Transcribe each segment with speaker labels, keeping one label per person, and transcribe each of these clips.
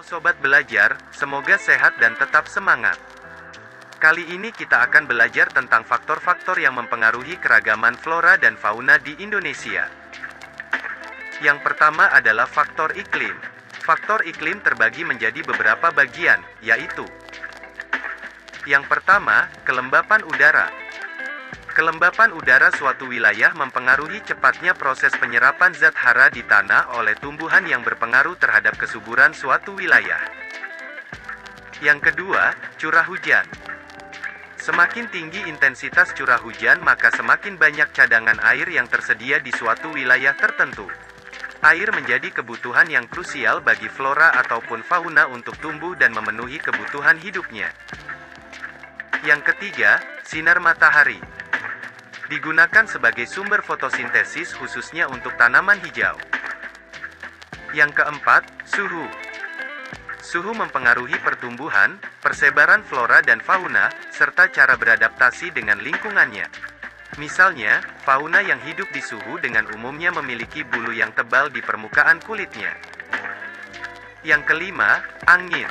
Speaker 1: Sobat Belajar, semoga sehat dan tetap semangat. Kali ini kita akan belajar tentang faktor-faktor yang mempengaruhi keragaman flora dan fauna di Indonesia. Yang pertama adalah faktor iklim. Faktor iklim terbagi menjadi beberapa bagian, yaitu: yang pertama, kelembapan udara. Kelembapan udara suatu wilayah mempengaruhi cepatnya proses penyerapan zat hara di tanah oleh tumbuhan yang berpengaruh terhadap kesuburan suatu wilayah. Yang kedua, curah hujan. Semakin tinggi intensitas curah hujan, maka semakin banyak cadangan air yang tersedia di suatu wilayah tertentu. Air menjadi kebutuhan yang krusial bagi flora ataupun fauna untuk tumbuh dan memenuhi kebutuhan hidupnya. Yang ketiga, sinar matahari. Digunakan sebagai sumber fotosintesis khususnya untuk tanaman hijau. Yang keempat, suhu. Suhu mempengaruhi pertumbuhan, persebaran flora dan fauna, serta cara beradaptasi dengan lingkungannya. Misalnya, fauna yang hidup di suhu dengan umumnya memiliki bulu yang tebal di permukaan kulitnya. Yang kelima, angin.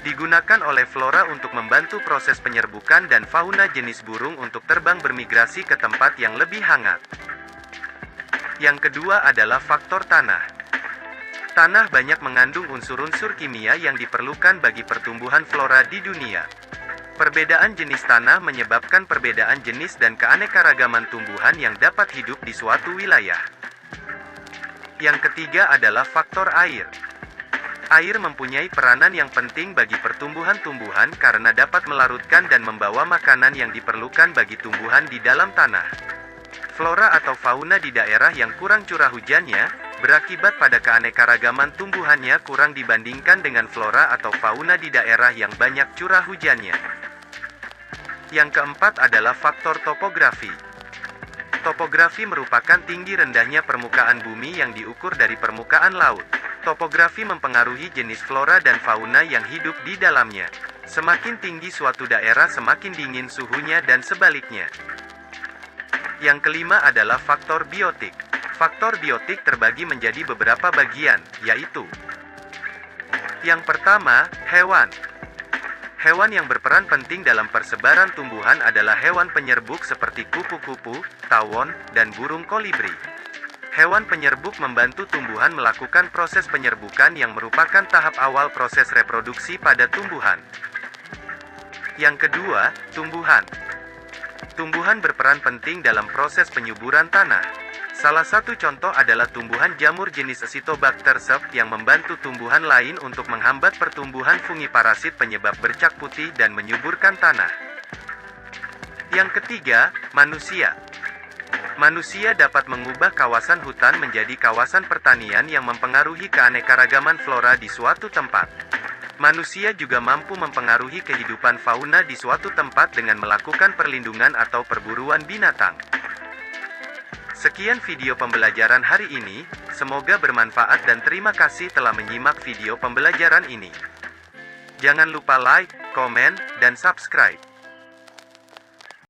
Speaker 1: Digunakan oleh flora untuk membantu proses penyerbukan dan fauna jenis burung untuk terbang bermigrasi ke tempat yang lebih hangat. Yang kedua adalah faktor tanah. Tanah banyak mengandung unsur-unsur kimia yang diperlukan bagi pertumbuhan flora di dunia. Perbedaan jenis tanah menyebabkan perbedaan jenis dan keanekaragaman tumbuhan yang dapat hidup di suatu wilayah. Yang ketiga adalah faktor air. Air mempunyai peranan yang penting bagi pertumbuhan-tumbuhan karena dapat melarutkan dan membawa makanan yang diperlukan bagi tumbuhan di dalam tanah. Flora atau fauna di daerah yang kurang curah hujannya, berakibat pada keanekaragaman tumbuhannya kurang dibandingkan dengan flora atau fauna di daerah yang banyak curah hujannya. Yang keempat adalah faktor topografi. Topografi merupakan tinggi rendahnya permukaan bumi yang diukur dari permukaan laut. Topografi mempengaruhi jenis flora dan fauna yang hidup di dalamnya. Semakin tinggi suatu daerah, semakin dingin suhunya dan sebaliknya. Yang kelima adalah faktor biotik. Faktor biotik terbagi menjadi beberapa bagian, yaitu: yang pertama, hewan. Hewan yang berperan penting dalam persebaran tumbuhan adalah hewan penyerbuk seperti kupu-kupu, tawon, dan burung kolibri. Hewan penyerbuk membantu tumbuhan melakukan proses penyerbukan yang merupakan tahap awal proses reproduksi pada tumbuhan. Yang kedua, tumbuhan. Tumbuhan berperan penting dalam proses penyuburan tanah. Salah satu contoh adalah tumbuhan jamur jenis Acetobacter sp yang membantu tumbuhan lain untuk menghambat pertumbuhan fungi parasit penyebab bercak putih dan menyuburkan tanah. Yang ketiga, manusia. Manusia dapat mengubah kawasan hutan menjadi kawasan pertanian yang mempengaruhi keanekaragaman flora di suatu tempat. Manusia juga mampu mempengaruhi kehidupan fauna di suatu tempat dengan melakukan perlindungan atau perburuan binatang. Sekian video pembelajaran hari ini, semoga bermanfaat dan terima kasih telah menyimak video pembelajaran ini. Jangan lupa like, komen, dan subscribe.